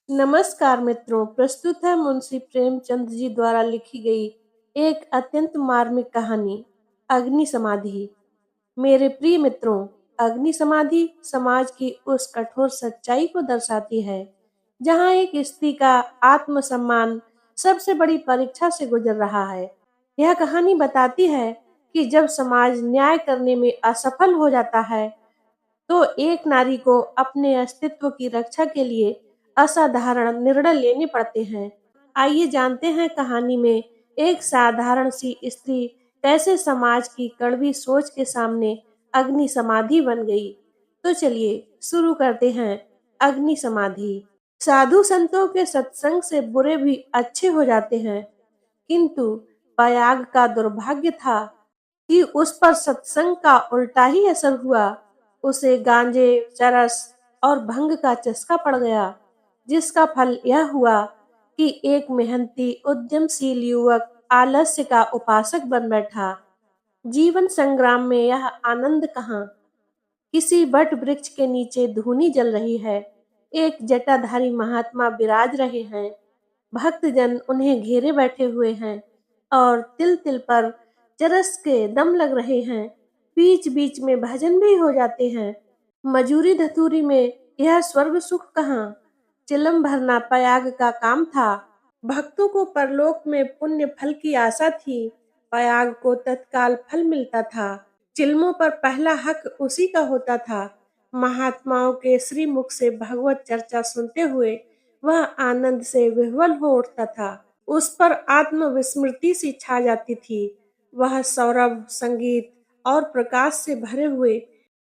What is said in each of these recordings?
नमस्कार मित्रों, प्रस्तुत है मुंशी प्रेमचंद जी द्वारा लिखी गई एक अत्यंत मार्मिक कहानी अग्नि समाधि। मेरे प्रिय मित्रों, अग्नि समाधि समाज की उस कठोर सच्चाई को दर्शाती है जहां एक स्त्री का आत्मसम्मान सबसे बड़ी परीक्षा से गुजर रहा है। यह कहानी बताती है कि जब समाज न्याय करने में असफल हो जाता है तो एक नारी को अपने अस्तित्व की रक्षा के लिए असाधारण निर्णय लेने पड़ते हैं। आइए जानते हैं कहानी में एक साधारण सी स्त्री कैसे समाज की कड़वी सोच के सामने अग्नि समाधि बन गई। तो चलिए शुरू करते हैं। अग्नि समाधि। साधु संतों के सत्संग से बुरे भी अच्छे हो जाते हैं, किंतु प्रयाग का दुर्भाग्य था कि उस पर सत्संग का उल्टा ही असर हुआ। उसे गांजे, चरस और भंग का चस्का पड़ गया, जिसका फल यह हुआ कि एक मेहनती उद्यमशील युवक आलस्य का उपासक बन बैठा। जीवन संग्राम में यह आनंद कहाँ। किसी वट वृक्ष के नीचे धूनी जल रही है। एक जटाधारी महात्मा विराज रहे हैं। भक्तजन उन्हें घेरे बैठे हुए हैं और तिल तिल पर चरस के दम लग रहे हैं। बीच बीच में भजन भी हो जाते हैं। मजूरी धतूरी में यह स्वर्ग सुख कहाँ। चिलम भरना प्रयाग का काम था। भक्तों को परलोक में पुण्य फल की आशा थी। प्रयाग को तत्काल फल मिलता था। चिलमों पर पहला हक उसी का होता था। महात्माओं के श्रीमुख से भगवत चर्चा सुनते हुए वह आनंद से विह्वल हो उठता था। उस पर आत्मविस्मृति सी छा जाती थी। वह सौरभ, संगीत और प्रकाश से भरे हुए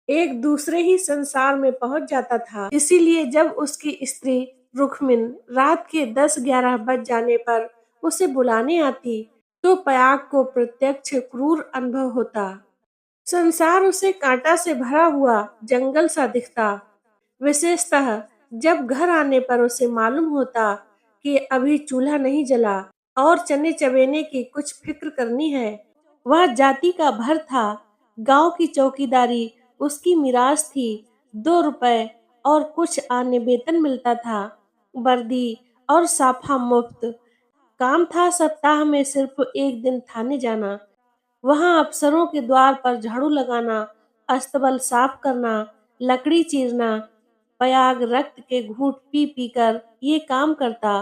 एक दूसरे ही संसार में पहुंच जाता था। इसीलिए जब उसकी स्त्री रुक्मिन रात के 10-11 बज जाने पर उसे बुलाने आती, तो प्रयाग को प्रत्यक्ष क्रूर अनुभव होता। संसार उसे कांटा से भरा हुआ जंगल सा दिखता। विशेषतः जब घर आने पर उसे मालूम होता कि अभी चूल्हा नहीं जला और चने चबेने की कुछ फिक्र करनी है। वह जाति का भर था। गांव की चौकीदारी उसकी मिराज थी। 2 रुपए और कुछ आने वेतन मिलता था। वर्दी और साफा मुफ्त। काम था सप्ताह में सिर्फ एक दिन थाने जाना। वहां अफसरों के द्वार पर झाड़ू लगाना, अस्तबल साफ करना, लकड़ी चीरना। प्रयाग रक्त के घूंट पी पी कर ये काम करता,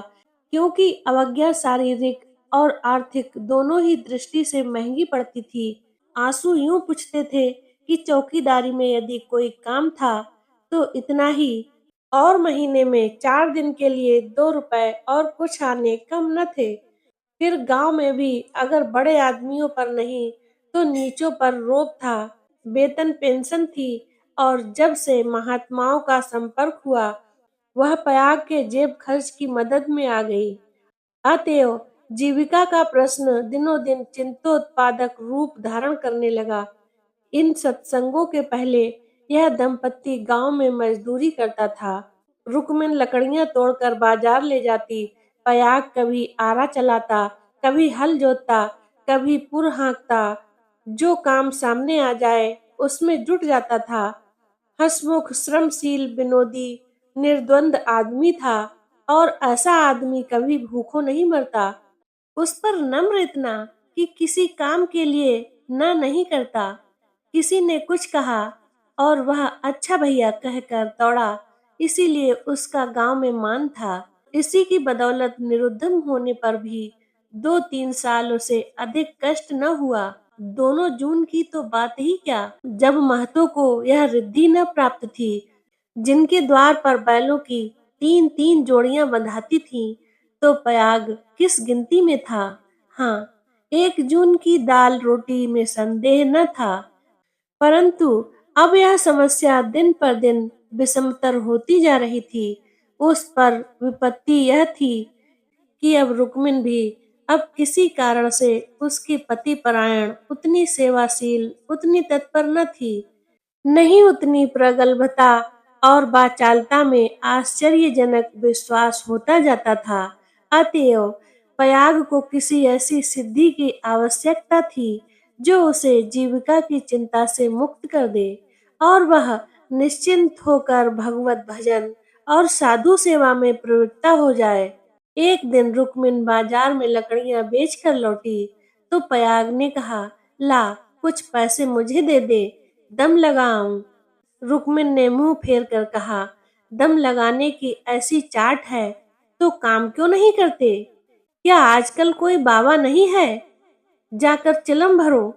क्योंकि अवज्ञा शारीरिक और आर्थिक दोनों ही दृष्टि से महंगी पड़ती थी। आंसू यूं पूछते थे कि चौकीदारी में यदि कोई काम था तो इतना ही, और महीने में 4 दिन के लिए 2 रुपए और कुछ आने कम न थे। फिर गांव में भी अगर बड़े आदमियों पर नहीं तो नीचों पर रोब था। वेतन पेंशन थी, और जब से महात्माओं का संपर्क हुआ वह प्रयाग के जेब खर्च की मदद में आ गई। अतएव जीविका का प्रश्न दिनों दिन चिंतोत्पादक रूप धारण करने लगा। इन सत्संगों के पहले यह दंपत्ति गांव में मजदूरी करता था। रुक्मिन लकड़ियां तोड़कर बाजार ले जाती। प्रयाग कभी आरा चलाता, कभी हल जोतता, कभी पुर हाँकता। जो काम सामने आ जाए उसमें जुट जाता था। हंसमुख, श्रमशील, विनोदी, निर्द्वंद आदमी था, और ऐसा आदमी कभी भूखों नहीं मरता। उस पर नम्र इतना कि किसी काम के लिए न नहीं करता। किसी ने कुछ कहा और वह अच्छा भैया कहकर दौड़ा, इसीलिए उसका गांव में मान था। इसी की बदौलत निरुद्धम होने पर भी 2-3 साल उसे अधिक कष्ट न हुआ। दोनों जून की तो बात ही क्या, जब महतों को यह रिद्धि न प्राप्त थी। जिनके द्वार पर बैलों की 3-3 जोड़ियां बंधाती थीं, तो प्रयाग किस गिनती में था। हाँ, 1 जून की दाल रोटी में संदेह न था, परंतु अब यह समस्या दिन पर दिन विषमतर होती जा रही थी। उस पर विपत्ति यह थी कि अब रुक्मिन भी अब किसी कारण से उसके पति परायण उतनी सेवाशील, उतनी तत्पर न थी। नहीं उतनी प्रगल्भता और वाचालता में आश्चर्यजनक विश्वास होता जाता था। अतएव प्रयाग को किसी ऐसी सिद्धि की आवश्यकता थी जो उसे जीविका की चिंता से मुक्त कर दे, और वह निश्चिंत होकर भगवत भजन और साधु सेवा में प्रवृत्ता हो जाए। एक दिन रुक्मिन बाजार में लकड़ियां बेचकर लौटी तो पयाग ने कहा, ला कुछ पैसे मुझे दे दे, दम लगाऊं। रुक्मिन ने मुंह फेर कर कहा, दम लगाने की ऐसी चाट है तो काम क्यों नहीं करते? क्या आजकल कोई बाबा नहीं है? जाकर चिलम भरो।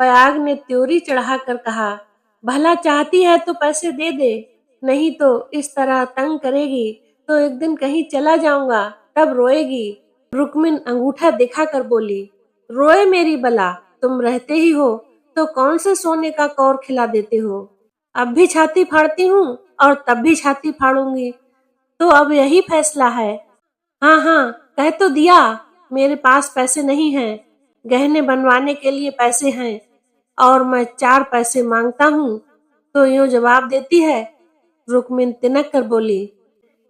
पयाग ने त्योरी चढ़ाकर कहा, भला चाहती है तो पैसे दे दे, नहीं तो इस तरह तंग करेगी तो एक दिन कहीं चला जाऊंगा, तब रोएगी। रुक्मिन अंगूठा दिखाकर बोली, रोए मेरी बला, तुम रहते ही हो तो कौन से सोने का कौर खिला देते हो? अब भी छाती फाड़ती हूँ और तब भी छाती फाड़ूंगी, तो अब यही फैसला है। हाँ हाँ, कह तो दिया, मेरे पास पैसे नहीं हैं, गहने बनवाने के लिए पैसे हैं, और मैं 4 पैसे मांगता हूँ तो यूं जवाब देती है। रुक्मिन तिनक कर बोली,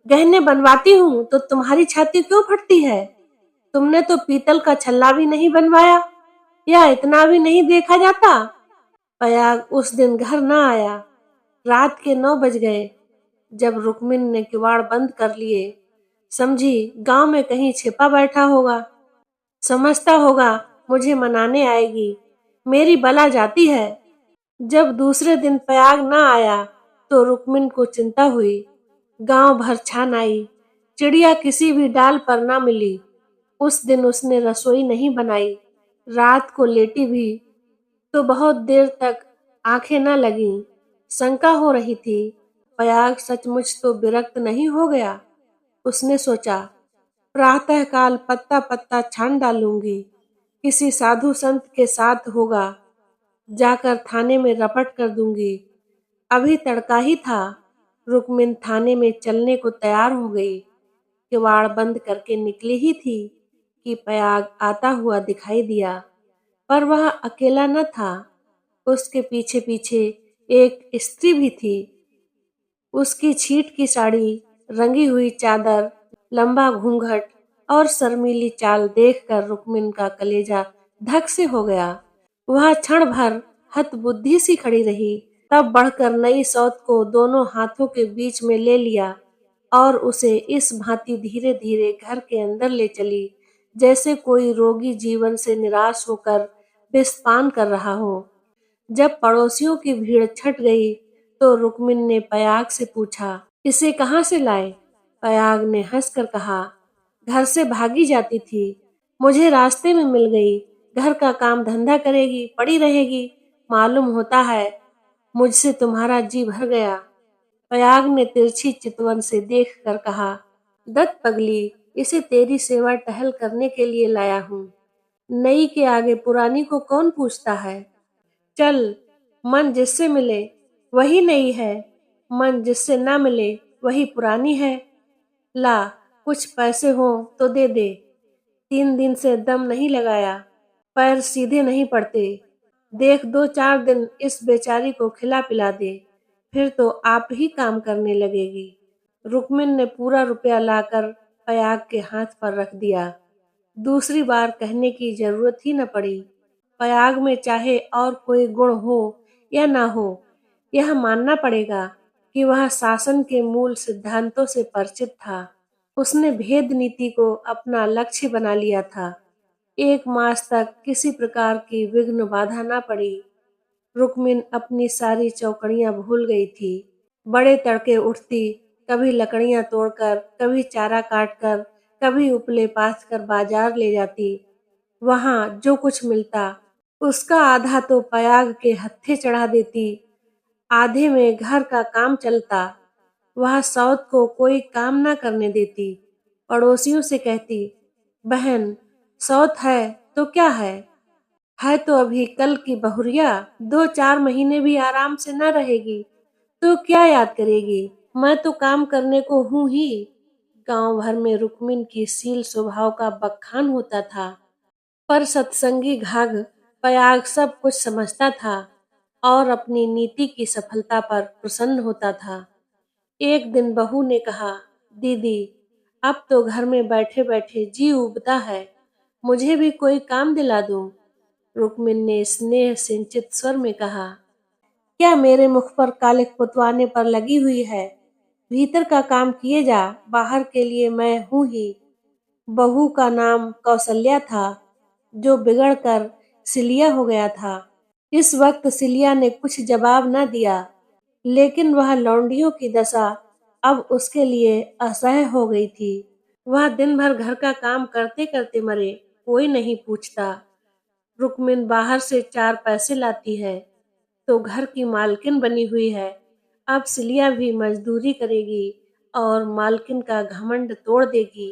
गहने बनवाती हूँ तो तुम्हारी छाती क्यों फटती है? तुमने तो पीतल का छल्ला भी नहीं बनवाया, या इतना भी नहीं देखा जाता? पयाग उस दिन घर न आया। रात के 9 बज गए। जब रुक्मिन ने किवाड़ बंद कर लिए, समझी गांव में कहीं छिपा बैठा होगा, समझता होगा मुझे मनाने आएगी, मेरी बला जाती है। जब दूसरे दिन पयाग न आया तो रुक्मिन को चिंता हुई। गांव भर छान आई, चिड़िया किसी भी डाल पर न मिली। उस दिन उसने रसोई नहीं बनाई। रात को लेटी भी तो बहुत देर तक आंखें न लगीं। शंका हो रही थी, पयाग सचमुच तो विरक्त नहीं हो गया। उसने सोचा, प्रातःकाल पत्ता पत्ता छान डालूंगी, किसी साधु संत के साथ होगा, जाकर थाने में रपट कर दूंगी। अभी तड़का ही था। रुक्मिन थाने में चलने को तैयार हो गई। किवाड़ बंद करके निकली ही थी कि पयाग आता हुआ दिखाई दिया, पर वह अकेला न था। उसके पीछे पीछे एक स्त्री भी थी। उसकी छीट की साड़ी, रंगी हुई चादर, लंबा घूंघट और शर्मीली चाल देखकर रुक्मिन का कलेजा धक से हो गया। वह क्षण भर हतबुद्धि सी खड़ी रही, तब बढ़कर नई सौत को दोनों हाथों के बीच में ले लिया और उसे इस भांति धीरे धीरे घर के अंदर ले चली, जैसे कोई रोगी जीवन से निराश होकर विषपान कर रहा हो। जब पड़ोसियों की भीड़ छट गई तो रुक्मिन ने पयाग से पूछा, इसे कहाँ से लाए? पयाग ने हंसकर कहा, घर से भागी जाती थी, मुझे रास्ते में मिल गई। घर का काम धंधा करेगी, पड़ी रहेगी, मालूम होता है मुझसे तुम्हारा जी भर गया। पयाग ने तिरछी चितवन से देख कर कहा, दत्त पगली, इसे तेरी सेवा टहल करने के लिए लाया हूँ। नई के आगे पुरानी को कौन पूछता है? चल, मन जिससे मिले वही नई है, मन जिससे ना मिले वही पुरानी है। ला, कुछ पैसे हो तो दे दे, 3 दिन से दम नहीं लगाया, पैर सीधे नहीं पड़ते। देख 2-4 दिन इस बेचारी को खिला पिला दे, फिर तो आप ही काम करने लगेगी। रुक्मिन ने पूरा रुपया लाकर पयाग के हाथ पर रख दिया। दूसरी बार कहने की जरूरत ही न पड़ी। पयाग में चाहे और कोई गुण हो या ना हो, यह मानना पड़ेगा कि वह शासन के मूल सिद्धांतों से परिचित था। उसने भेद नीति को अपना लक्ष्य बना लिया था। 1 मास तक किसी प्रकार की विघ्न बाधा न पड़ी। रुक्मिन अपनी सारी चौकड़ियां भूल गई थी। बड़े तड़के उठती, कभी लकड़ियां तोड़कर, कभी चारा काटकर, कभी उपले पाथ कर बाजार ले जाती। वहां जो कुछ मिलता उसका आधा तो पयाग के हत्थे चढ़ा देती, आधे में घर का काम चलता। वह सौत को कोई काम ना करने देती। पड़ोसियों से कहती, बहन, सौत है तो क्या है तो अभी कल की बहुरिया, 2-4 महीने भी आराम से न रहेगी तो क्या याद करेगी? मैं तो काम करने को हूं ही। गांव भर में रुक्मिन की शील स्वभाव का बखान होता था, पर सत्संगी घाघ पयाग सब कुछ समझता था और अपनी नीति की सफलता पर प्रसन्न होता था। एक दिन बहू ने कहा, दीदी, अब तो घर में बैठे बैठे जी उबता है, मुझे भी कोई काम दिला दो। रुक्मिन ने स्नेह सिंचित स्वर में कहा, क्या मेरे मुख पर कालिख पुतवाने पर लगी हुई है? भीतर का काम किए जा, बाहर के लिए मैं हूँ ही। बहू का नाम कौसल्या था, जो बिगड़कर सिलिया हो गया था। इस वक्त सिलिया ने कुछ जवाब न दिया, लेकिन वह लौंडियों की दशा अब उसके लिए असह्य हो गई थी। वह दिन भर घर का काम करते करते मरे, कोई नहीं पूछता। रुक्मिन बाहर से 4 पैसे लाती है तो घर की मालकिन बनी हुई है। अब सिलिया भी मजदूरी करेगी और मालकिन का घमंड तोड़ देगी।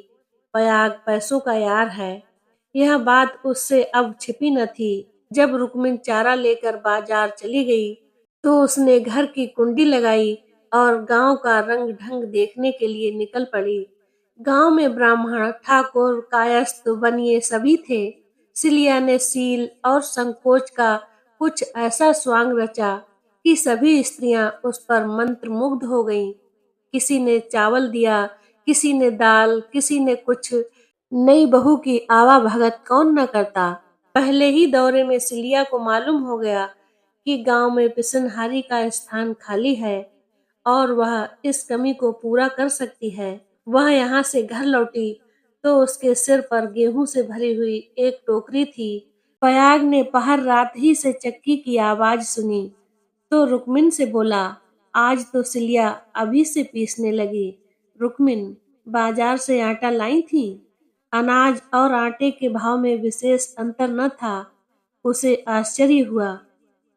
पयाग पैसों का यार है। यह बात उससे अब छिपी न थी। जब रुक्मिन चारा लेकर बाजार चली गई तो उसने घर की कुंडी लगाई और गांव का रंग ढंग देखने के लिए निकल पड़ी। गांव में ब्राह्मण, ठाकुर, कायस्थ, बनिए सभी थे। सिलिया ने सील और संकोच का कुछ ऐसा स्वांग रचा कि सभी स्त्रियां उस पर मंत्रमुग्ध हो गईं। किसी ने चावल दिया, किसी ने दाल, किसी ने कुछ। नई बहू की आवा भगत कौन न करता। पहले ही दौरे में सिलिया को मालूम हो गया कि गांव में पिसनहारी का स्थान खाली है और वह इस कमी को पूरा कर सकती है। वह यहाँ से घर लौटी तो उसके सिर पर गेहूं से भरी हुई एक टोकरी थी। पयाग ने पहर रात ही से चक्की की आवाज सुनी तो रुक्मिन से बोला, आज तो सिलिया अभी से पीसने लगी। रुक्मिन, बाजार से आटा लाई थी। अनाज और आटे के भाव में विशेष अंतर न था। उसे आश्चर्य हुआ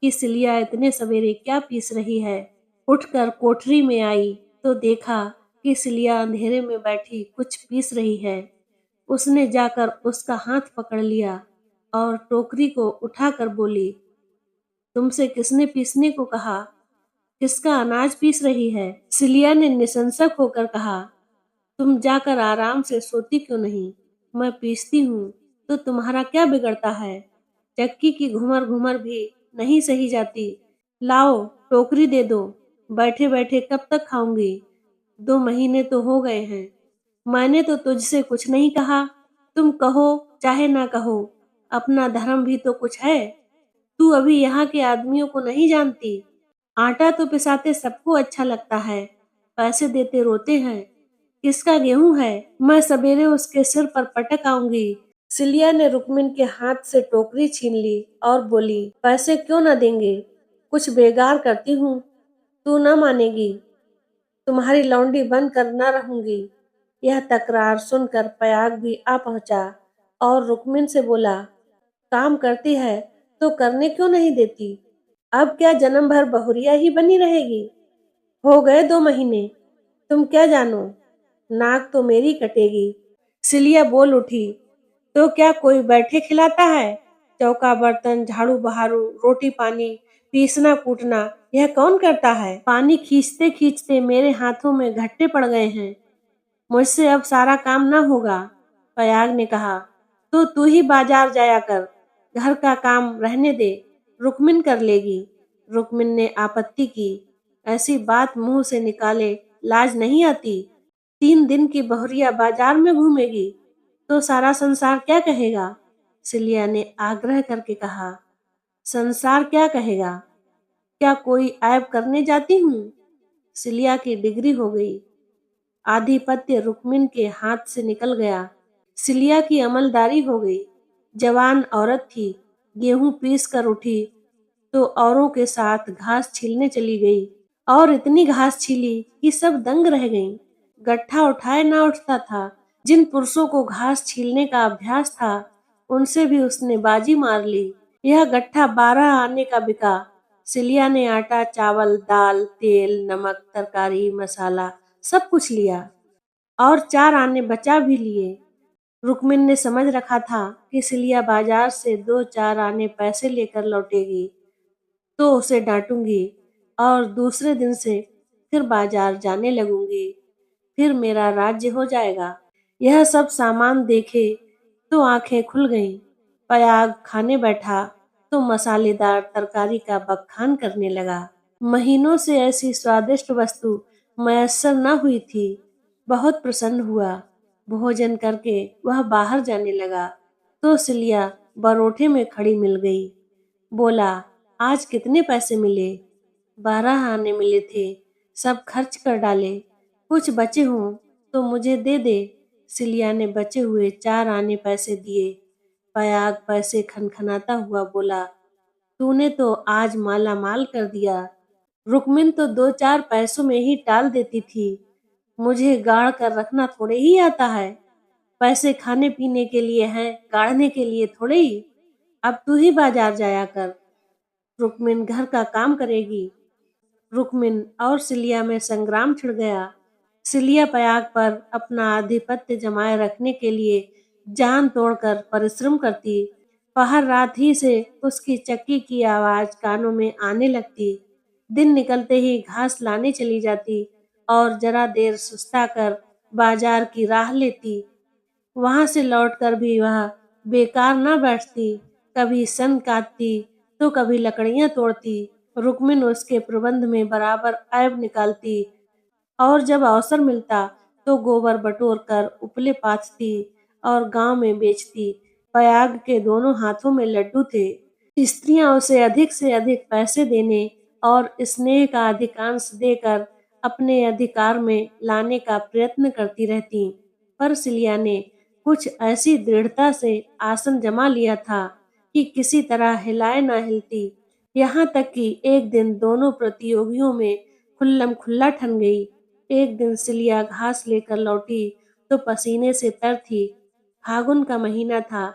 कि सिलिया इतने सवेरे क्या पीस रही है। उठकर कोठरी में आई तो देखा कि सिलिया अंधेरे में बैठी कुछ पीस रही है। उसने जाकर उसका हाथ पकड़ लिया और टोकरी को उठाकर बोली, तुमसे किसने पीसने को कहा? किसका अनाज पीस रही है? सिलिया ने निसंसक होकर कहा, तुम जाकर आराम से सोती क्यों नहीं? मैं पीसती हूँ तो तुम्हारा क्या बिगड़ता है? चक्की की घुमर घुमर भी नहीं सही जाती। लाओ टोकरी दे दो। बैठे बैठे कब तक खाऊंगी? 2 महीने तो हो गए हैं। मैंने तो तुझसे कुछ नहीं कहा। तुम कहो चाहे ना कहो, अपना धर्म भी तो कुछ है। तू अभी यहाँ के आदमियों को नहीं जानती। आटा तो पिसाते सबको अच्छा लगता है, पैसे देते रोते हैं। किसका गेहूं है? मैं सवेरे उसके सिर पर पटक आऊंगी। सिलिया ने रुक्मिन के हाथ से टोकरी छीन ली और बोली, पैसे क्यों न देंगे? कुछ बेगार करती हूँ। तू न मानेगी। तुम्हारी लौंडी बन कर न रहूंगी। यह तकरार सुनकर पयाग भी आ पहुंचा और रुक्मिन से बोला, काम करती है तो करने क्यों नहीं देती? अब क्या जन्म भर बहुरिया ही बनी रहेगी? हो गए 2 महीने। तुम क्या जानो? नाक तो मेरी कटेगी। सिलिया बोल उठी, तो क्या कोई बैठे खिलाता है? चौका बर्तन, झाड़ू बहारू, रोटी पानी, पीसना कूटना, यह कौन करता है? पानी खींचते खींचते मेरे हाथों में घट्टे पड़ गए हैं। मुझसे अब सारा काम न होगा। पयाग ने कहा, तो तू ही बाजार जाया कर। घर का काम रहने दे, रुक्मिन कर लेगी। रुक्मिन ने आपत्ति की, ऐसी बात मुंह से निकाले लाज नहीं आती। 3 दिन की बहुरिया बाजार में घूमेगी तो सारा संसार क्या कहेगा? सिलिया ने आग्रह करके कहा, संसार क्या कहेगा? क्या कोई ऐब करने जाती हूँ? सिलिया की डिग्री हो गई। आधिपत्य रुक्मिन के हाथ से निकल गया। सिलिया की अमलदारी हो गई। जवान औरत थी, गेहूं पीस कर उठी तो औरों के साथ घास छीलने चली गई और इतनी घास छीली कि सब दंग रह गईं। गट्ठा उठाए ना उठता था। जिन पुरुषों को घास छीलने का अभ्यास था, उनसे भी उसने बाजी मार ली। यह गट्ठा 12 आने का बिका। सिलिया ने आटा, चावल, दाल, तेल, नमक, तरकारी, मसाला सब कुछ लिया और 4 आने बचा भी लिए। रुक्मिन ने समझ रखा था कि सिलिया बाजार से 2-4 आने पैसे लेकर लौटेगी तो उसे डांटूंगी और दूसरे दिन से फिर बाजार जाने लगूंगी। फिर मेरा राज्य हो जाएगा। यह सब सामान देखे तो आंखें खुल गईं। पयाग खाने बैठा तो मसालेदार तरकारी का बखान करने लगा। महीनों से ऐसी स्वादिष्ट वस्तु मयस्सर न हुई थी। बहुत प्रसन्न हुआ। भोजन करके वह बाहर जाने लगा तो सिलिया बरोठे में खड़ी मिल गई। बोला, आज कितने पैसे मिले? 12 आने मिले थे, सब खर्च कर डाले। कुछ बचे हों तो मुझे दे दे। सिलिया ने बचे हुए 4 आने पैसे दिए। पयाग पैसे खनखनाता हुआ बोला, तूने तो आज माला माल कर दिया। रुक्मिन तो 2-4 पैसों में ही टाल देती थी। मुझे गाड़ कर रखना थोड़े ही आता है। पैसे खाने पीने के लिए हैं, गाड़ने के लिए थोड़े ही। अब तू ही बाजार जाया कर। रुक्मिन घर का काम करेगी। रुक्मिन और सिलिया में संग्राम छिड़ गया। सिलिया पयाग पर अपना आधिपत्य जमाए रखने के लिए जान तोड़कर परिश्रम करती। पहर रात ही से उसकी चक्की की आवाज कानों में आने लगती। दिन निकलते ही घास लाने चली जाती और जरा देर सुस्ता कर बाजार की राह लेती। वहां से लौटकर भी वह बेकार न बैठती, कभी सन काटती तो कभी लकड़ियां तोड़ती। रुक्मिन उसके प्रबंध में बराबर ऐब निकालती और जब अवसर मिलता तो गोबर बटोर कर उपले पाथती और गांव में बेचती। पयाग के दोनों हाथों में लड्डू थे। स्त्रियां उसे अधिक से अधिक पैसे देने और स्नेह का अधिकांश देकर अपने अधिकार में लाने का प्रयत्न करती रहती। पर सिलिया ने कुछ ऐसी दृढ़ता से आसन जमा लिया था कि किसी तरह हिलाए न हिलती। यहाँ तक कि एक दिन दोनों प्रतियोगियों में खुल्लम खुल्ला ठन गई। एक दिन सिलिया घास लेकर लौटी तो पसीने से तर थी। फागुन का महीना था,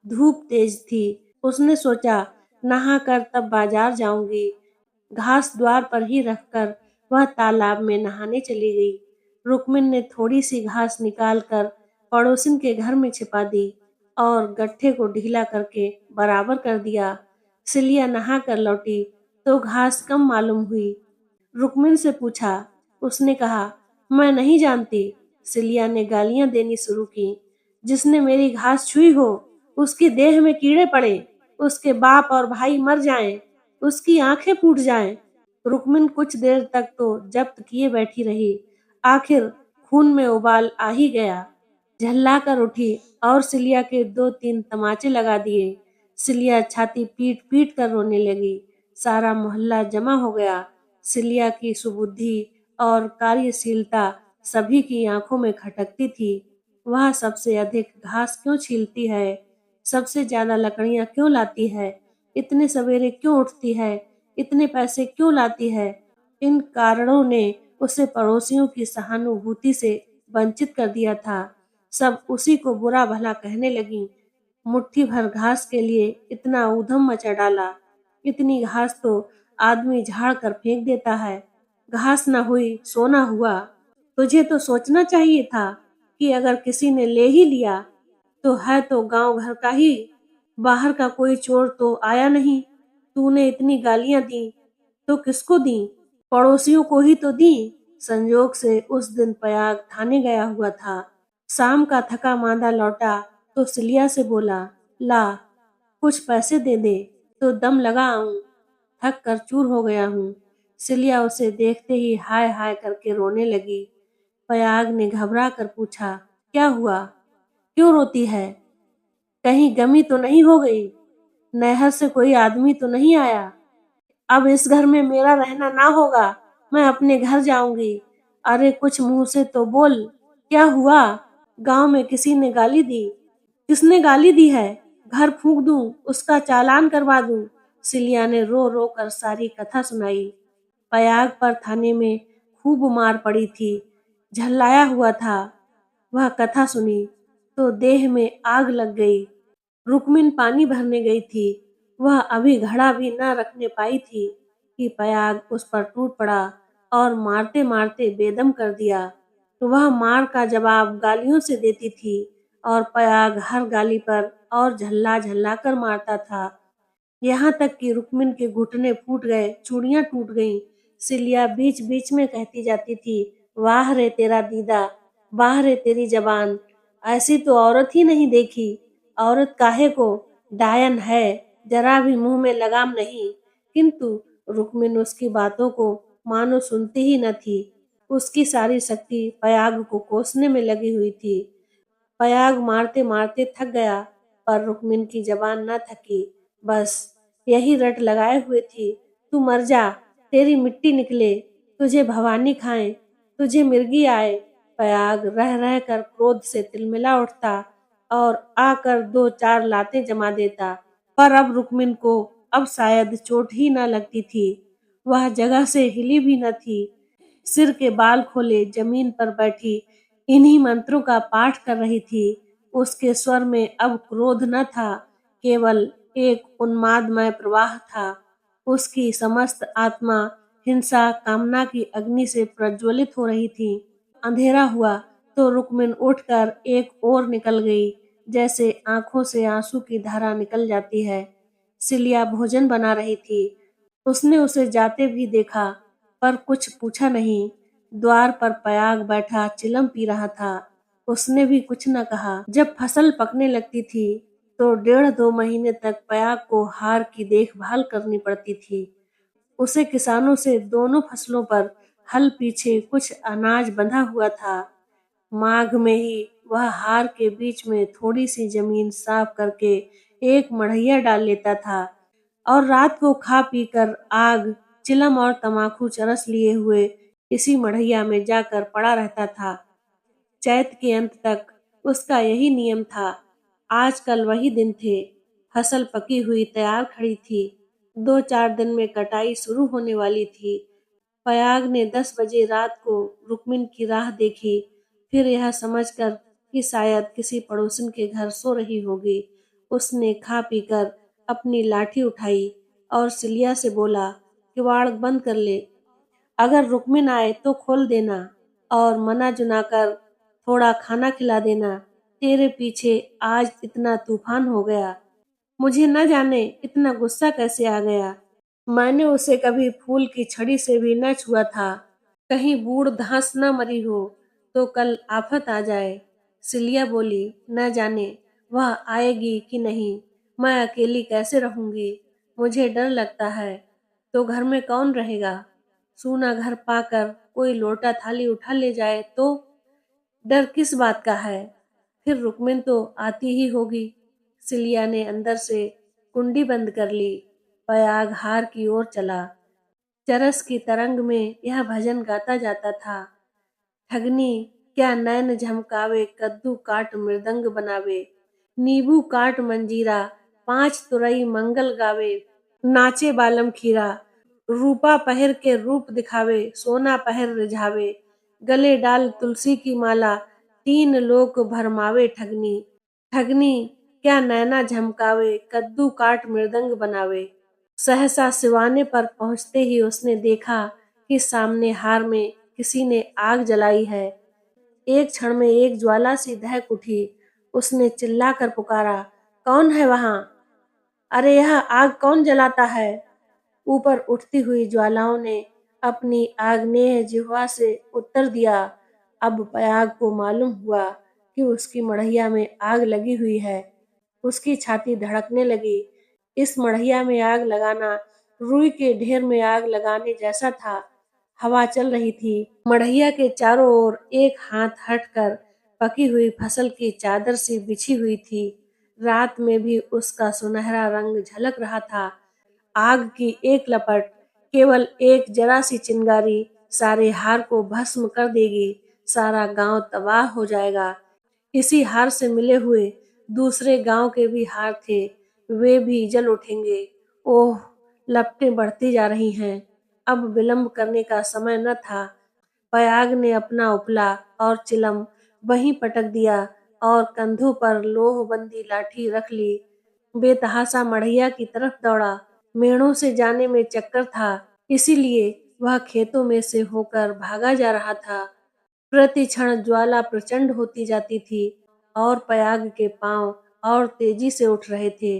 धूप तेज थी। उसने सोचा नहा कर तब बाजार जाऊंगी। घास द्वार पर ही रखकर वह तालाब में नहाने चली गई। रुक्मिन ने थोड़ी सी घास निकालकर पड़ोसिन के घर में छिपा दी और गट्ठे को ढीला करके बराबर कर दिया। सिलिया नहा कर लौटी तो घास कम मालूम हुई। रुक्मिन से पूछा। उसने कहा, मैं नहीं जानती। सिलिया ने गालियां देनी शुरू की। जिसने मेरी घास छुई हो उसकी देह में कीड़े पड़े, उसके बाप और भाई मर जाएं, उसकी आंखें फूट जाएं। रुक्मिन कुछ देर तक तो जब्त किए बैठी रही। आखिर खून में उबाल आ ही गया। झल्ला कर उठी और सिलिया के 2-3 तमाचे लगा दिए। सिलिया छाती पीट पीट कर रोने लगी। सारा मोहल्ला जमा हो गया। सिलिया की सुबुद्धि और कार्यशीलता सभी की आंखों में खटकती थी। वह सबसे अधिक घास क्यों छीलती है, सबसे ज्यादा लकड़ियां क्यों लाती है, इतने सवेरे क्यों उठती है, इतने पैसे क्यों लाती है। इन कारणों ने उसे पड़ोसियों की सहानुभूति से वंचित कर दिया था। सब उसी को बुरा भला कहने लगी। मुट्ठी भर घास के लिए इतना ऊधम मचा डाला। इतनी घास तो आदमी झाड़ कर फेंक देता है। घास न हुई सोना हुआ। तुझे तो सोचना चाहिए था कि अगर किसी ने ले ही लिया तो है तो गांव घर का ही, बाहर का कोई चोर तो आया नहीं। तूने इतनी गालियां दी तो किसको दी? पड़ोसियों को ही तो दी। संजोग से उस दिन पयाग थाने गया हुआ था। शाम का थका मांदा लौटा तो सिलिया से बोला, ला कुछ पैसे दे दे तो दम लगा आऊं, थक कर चूर हो गया हूँ। सिलिया उसे देखते ही हाय हाय करके रोने लगी। पयाग ने घबरा कर पूछा, क्या हुआ, क्यों रोती है? कहीं गमी तो नहीं हो गई? नहर से कोई आदमी तो नहीं आया? अब इस घर में मेरा रहना ना होगा, मैं अपने घर जाऊंगी। अरे कुछ मुंह से तो बोल, क्या हुआ? गांव में किसी ने गाली दी? किसने गाली दी है? घर फूंक दूं, उसका चालान करवा दूं। सिलिया ने रो रो कर सारी कथा सुनाई। पयाग पर थाने में खूब मार पड़ी थी, झल्लाया हुआ था। वह कथा सुनी तो देह में आग लग गई। रुक्मिन पानी भरने गई थी। वह अभी घड़ा भी न रखने पाई थी कि पयाग उस पर टूट पड़ा और मारते मारते बेदम कर दिया। तो वह मार का जवाब गालियों से देती थी और पयाग हर गाली पर और झल्ला झल्ला कर मारता था। यहाँ तक कि रुक्मिन के घुटने फूट गए, चूड़ियां टूट गईं। सिलिया बीच बीच में कहती जाती थी, वाह रे तेरा दीदा, वाह रे तेरी जबान, ऐसी तो औरत ही नहीं देखी। औरत काहे को, डायन है, जरा भी मुंह में लगाम नहीं। किंतु रुक्मिन उसकी बातों को मानो सुनती ही न थी। उसकी सारी शक्ति पयाग को कोसने में लगी हुई थी। पयाग मारते मारते थक गया पर रुक्मिन की जबान न थकी। बस यही रट लगाए हुए थी, तू मर जा, तेरी मिट्टी निकले, तुझे भवानी खाए, तुझे मिर्गी आए। पयाग रह रह कर क्रोध से तिलमिला उठता और आकर दो चार लातें जमा देता। पर अब रुक्मिन को अब शायद चोट ही न लगती थी। वह जगह से हिली भी न थी। सिर के बाल खोले जमीन पर बैठी इन्हीं मंत्रों का पाठ कर रही थी। उसके स्वर में अब क्रोध न था, केवल एक उन्मादमय प्रवाह था। उसकी समस्त आत्मा हिंसा कामना की अग्नि से प्रज्वलित हो रही थी। अंधेरा हुआ तो रुक्मिन उठकर एक ओर निकल गई, जैसे आंखों से आंसू की धारा निकल जाती है। सिलिया भोजन बना रही थी। उसने उसे जाते भी देखा, पर कुछ पूछा नहीं। द्वार पर पयाग बैठा चिलम पी रहा था। उसने भी कुछ न कहा। जब फसल पकने लगती थी तो 1.5-2 महीने तक पयाग को हार की देखभाल करनी पड़ती थी। उसे किसानों से दोनों फसलों पर हल पीछे कुछ अनाज बंधा हुआ था। माघ में ही वह हार के बीच में थोड़ी सी जमीन साफ करके एक मड़ैया डाल लेता था और रात को खा पी कर आग, चिलम और तमाकू चरस लिए हुए इसी मड़ैया में जाकर पड़ा रहता था। चैत के अंत तक उसका यही नियम था। आजकल वही दिन थे। फसल पकी हुई तैयार खड़ी थी। 2-4 दिन में कटाई शुरू होने वाली थी। पयाग ने 10 बजे रात को रुक्मिन की राह देखी। फिर यह समझकर कि शायद किसी पड़ोसन के घर सो रही होगी, उसने खा पीकर अपनी लाठी उठाई और सिलिया से बोला, किवाड़ बंद कर ले। अगर रुक्मिन आए तो खोल देना और मना जुना कर थोड़ा खाना खिला देना। तेरे पीछे आज इतना तूफान हो गया, मुझे न जाने इतना गुस्सा कैसे आ गया। मैंने उसे कभी फूल की छड़ी से भी न छुआ था। कहीं बूढ़ घास न मरी हो तो कल आफत आ जाए। सिलिया बोली, न जाने वह आएगी कि नहीं। मैं अकेली कैसे रहूंगी, मुझे डर लगता है। तो घर में कौन रहेगा? सूना घर पाकर कोई लोटा थाली उठा ले जाए तो? डर किस बात का है? फिर रुक्मिन तो आती ही होगी। सिलिया ने अंदर से कुंडी बंद कर ली। पयाग हार की ओर चला। चरस की तरंग में यह भजन गाता जाता था। ठगनी क्या नैन झमकावे, कद्दू काट मृदंग बनावे, नींबू काट मंजीरा, 5 तुरई मंगल गावे, नाचे बालम खीरा, रूपा पहर के रूप दिखावे, सोना पहर रिझावे, गले डाल तुलसी की माला, 3 लोक भरमावे ठगनी। ठगनी क्या नैना झमकावे, कद्दू काट मृदंग बनावे। सहसा सिवाने पर पहुंचते ही उसने देखा कि सामने हार में किसी ने आग जलाई है। एक क्षण में एक ज्वाला सी दहक उठी। उसने चिल्लाकर पुकारा, कौन है वहां? अरे यह आग कौन जलाता है? ऊपर उठती हुई ज्वालाओं ने अपनी आग्नेय जिह्वा से उत्तर दिया। अब पयाग को मालूम हुआ कि उसकी मड़ैया में आग लगी हुई है। उसकी छाती धड़कने लगी। इस मड़ैया में आग लगाना रुई के ढेर में आग लगाने जैसा था। हवा चल रही थी। मड़ैया के चारों ओर एक हाथ हटकर पकी हुई फसल की चादर सी बिछी हुई थी। रात में भी उसका सुनहरा रंग झलक रहा था। आग की एक लपट, केवल एक जरा सी चिंगारी सारे हार को भस्म कर देगी। सारा गांव तबाह हो जाएगा। इसी हार से मिले हुए दूसरे गांव के भी हार थे, वे भी जल उठेंगे। ओह, लपटें बढ़ती जा रही हैं। अब विलंब करने का समय न था। पयाग ने अपना उपला और चिलम वहीं पटक दिया और कंधों पर लोहबंदी लाठी रख ली। बेतहाशा मड़ैया की तरफ दौड़ा। मेढ़ों से जाने में चक्कर था, इसीलिए वह खेतों में से होकर भागा जा रहा था। प्रति क्षण ज्वाला प्रचंड होती जाती थी और पयाग के पांव और तेजी से उठ रहे थे।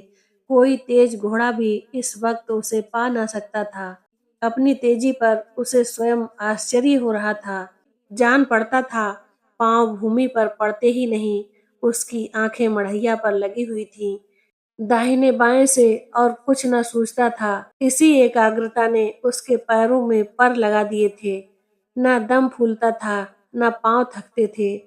कोई तेज घोड़ा भी इस वक्त उसे पा न सकता था। अपनी तेजी पर उसे स्वयं आश्चर्य हो रहा था। जान पड़ता था पांव भूमि पर पड़ते ही नहीं। उसकी आंखें मड़ैया पर लगी हुई थीं। दाहिने बाएं से और कुछ न सूझता था। इसी एकाग्रता ने उसके पैरों में पर लगा दिए थे। न दम फूलता था, न पांव थकते थे।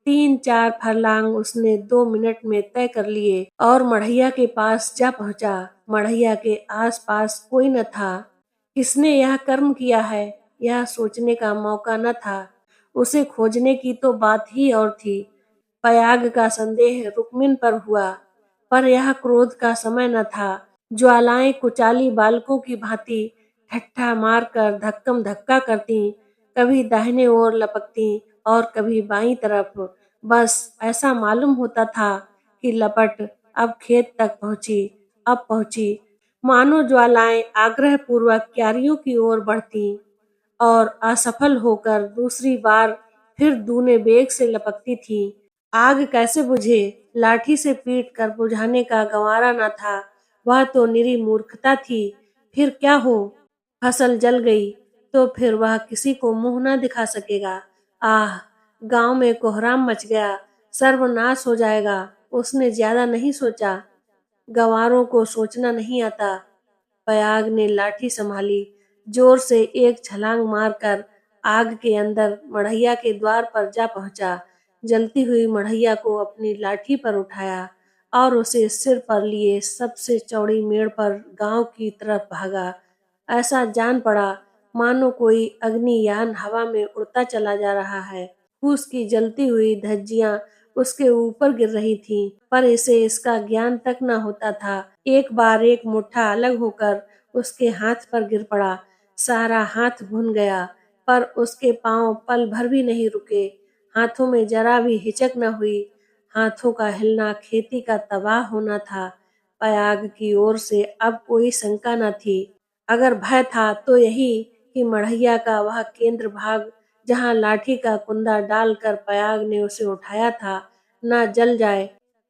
3-4 फरलांग उसने 2 मिनट में तय कर लिए और मड़ैया के पास जा पहुंचा। मड़ैया के आसपास कोई न था। किसने यह कर्म किया है, यह सोचने का मौका न था। उसे खोजने की तो बात ही और थी। पयाग का संदेह रुक्मिन पर हुआ, पर यह क्रोध का समय न था। ज्वालाएं कुचाली बालकों की भांति ठट्ठा मारकर धक्कम धक्का करती, कभी दाहिने ओर लपकती और कभी बाईं तरफ। बस ऐसा मालूम होता था कि लपट अब खेत तक पहुंची, अब पहुंची। मानो ज्वालाएं आग्रहपूर्वक क्यारियों की ओर बढ़ती और असफल होकर दूसरी बार फिर दूने बेग से लपकती थी। आग कैसे बुझे? लाठी से पीट कर बुझाने का गंवारा न था। वह तो निरी मूर्खता थी। फिर क्या हो? फसल जल गई तो फिर वह किसी को मुंह न दिखा सकेगा। आह! गांव में कोहराम मच गया, सर्वनाश हो जाएगा। उसने ज्यादा नहीं सोचा। गंवारों को सोचना नहीं आता। पयाग ने लाठी संभाली, जोर से एक छलांग मारकर आग के अंदर मढ़ैया के द्वार पर जा पहुंचा। जलती हुई मढ़ैया को अपनी लाठी पर उठाया और उसे सिर पर लिए सबसे चौड़ी मेड़ पर गांव की तरफ भागा। ऐसा जान पड़ा मानो कोई अग्नियान हवा में उड़ता चला जा रहा है। फूस की जलती हुई धज्जियां उसके ऊपर गिर रही थीं, पर इसे इसका ज्ञान तक न होता था। एक बार एक मुट्ठा अलग होकर उसके हाथ पर गिर पड़ा। सारा हाथ भुन गया, पर उसके पांव पल भर भी नहीं रुके। हाथों में जरा भी हिचक न हुई। हाथों का हिलना खेती का तबाह होना था। पयाग की ओर से अब कोई शंका न थी। अगर भय था तो यही कि मढ़ैया का वह केंद्र भाग जहां लाठी का कुंदा डालकर पयाग ने उसे उठाया था न जल जाए,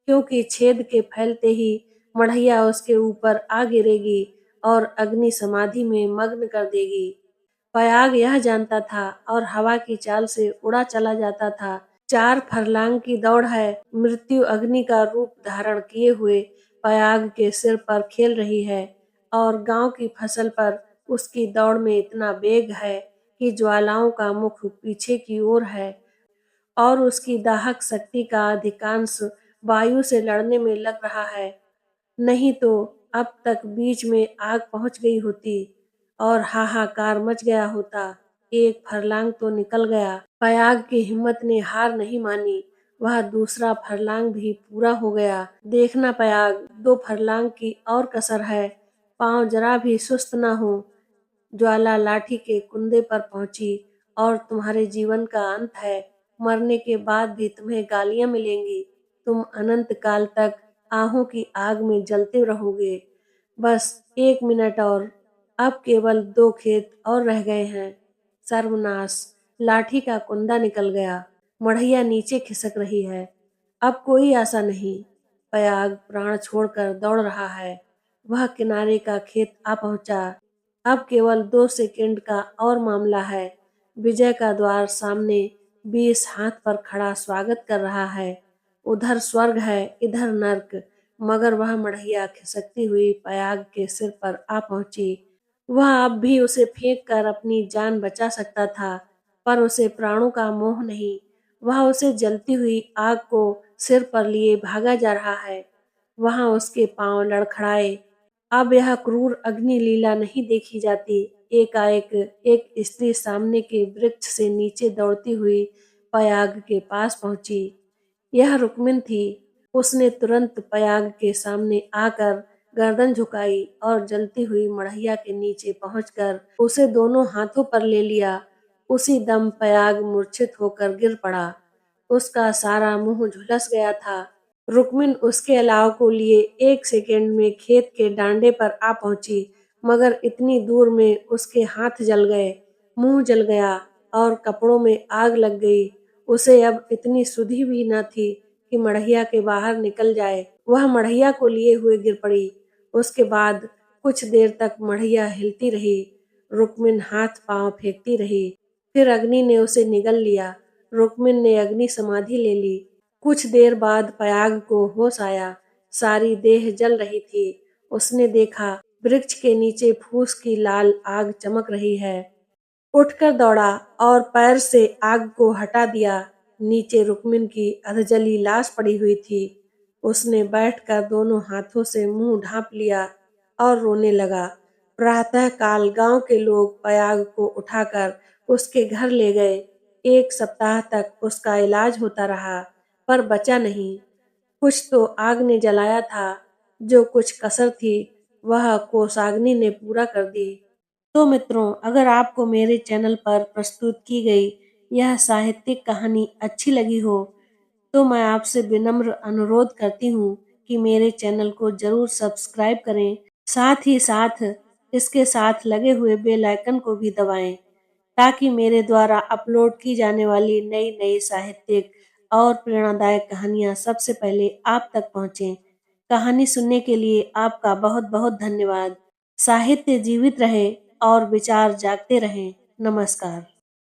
क्योंकि छेद के फैलते ही मढ़ैया उसके ऊपर आ गिरेगी और अग्नि समाधि में मग्न कर देगी। पयाग यह जानता था और हवा की चाल से उड़ा चला जाता था। 4 फरलांग की दौड़ है। मृत्यु अग्नि का रूप धारण किए हुए पयाग के सिर पर खेल रही है और गांव की फसल पर उसकी दौड़ में इतना वेग है कि ज्वालाओं का मुख पीछे की ओर है और उसकी दाहक शक्ति का अधिकांश वायु से लड़ने में लग रहा है। नहीं तो अब तक बीच में आग पहुंच गई होती और हाहाकार मच गया होता। एक फरलांग तो निकल गया। पयाग की हिम्मत ने हार नहीं मानी। वह दूसरा फरलांग भी पूरा हो गया। देखना पयाग, 2 फरलांग की और कसर है। पांव जरा भी सुस्त न हो। ज्वाला लाठी के कुंदे पर पहुंची और तुम्हारे जीवन का अंत है। मरने के बाद भी तुम्हें गालियां मिलेंगी। तुम अनंत काल तक आहों की आग में जलते रहोगे। बस 1 मिनट और। अब केवल 2 खेत और रह गए हैं। सर्वनाश! लाठी का कुंदा निकल गया। मढ़ैया नीचे खिसक रही है। अब कोई आशा नहीं। पयाग प्राण छोड़कर दौड़ रहा है। वह किनारे का खेत आ पहुंचा। अब केवल 2 सेकंड का और मामला है। विजय का द्वार सामने 20 हाथ पर खड़ा स्वागत कर रहा है। उधर स्वर्ग है, इधर नर्क। मगर वह मढ़ैया खिसकती हुई पयाग के सिर पर आ पहुंची। वह अब भी उसे फेंक कर अपनी जान बचा सकता था, पर उसे प्राणों का मोह नहीं। वह उसे जलती हुई आग को सिर पर लिए भागा जा रहा है। वहां उसके पांव लड़खड़ाए। अब यह क्रूर अग्नि लीला नहीं देखी जाती। एकाएक एक स्त्री सामने के वृक्ष से नीचे दौड़ती हुई पयाग के पास पहुंची। यह रुक्मिन थी। उसने तुरंत पयाग के सामने आकर गर्दन झुकाई और जलती हुई मढ़ैया के नीचे पहुंचकर उसे दोनों हाथों पर ले लिया। उसी दम पयाग मूर्छित होकर गिर पड़ा। उसका सारा मुंह झुलस गया था। रुक्मिन उसके अलाव को लिए 1 सेकंड में खेत के डांडे पर आ पहुंची, मगर इतनी दूर में उसके हाथ जल गए, मुंह जल गया और कपड़ों में आग लग गई। उसे अब इतनी सुधि भी न थी कि मढ़ैया के बाहर निकल जाए। वह मढ़ैया को लिए हुए गिर पड़ी। उसके बाद कुछ देर तक मढ़ैया हिलती रही। रुक्मिन हाथ पांव फेंकती रही। फिर अग्नि ने उसे निगल लिया। रुक्मिन ने अग्नि समाधि ले ली। कुछ देर बाद पयाग को होश आया। सारी देह जल रही थी। उसने देखा वृक्ष के नीचे फूस की लाल आग चमक रही है। उठकर दौड़ा और पैर से आग को हटा दिया। नीचे रुक्मिन की अधजली लाश पड़ी हुई थी। उसने बैठकर दोनों हाथों से मुंह ढांप लिया और रोने लगा। प्रातः काल गांव के लोग पयाग को उठाकर उसके घर ले गए। 1 सप्ताह तक उसका इलाज होता रहा, पर बचा नहीं। कुछ तो आग ने जलाया था, जो कुछ कसर थी, वह कोषाग्नि ने पूरा कर दी। तो मित्रों, अगर आपको मेरे चैनल पर प्रस्तुत की गई यह साहित्यिक कहानी अच्छी लगी हो, तो मैं आपसे विनम्र अनुरोध करती हूँ कि मेरे चैनल को ज़रूर सब्सक्राइब करें। साथ ही साथ इसके साथ लगे हुए बेल आइकन को भी दबाएं, ताकि मेरे द्वारा अपलोड की जाने वाली नई-नई साहित्यिक और प्रेरणादायक कहानियाँ सबसे पहले आप तक पहुँचें। कहानी सुनने के लिए आपका बहुत-बहुत धन्यवाद। साहित्य जीवित रहे और विचार जागते रहें। नमस्कार।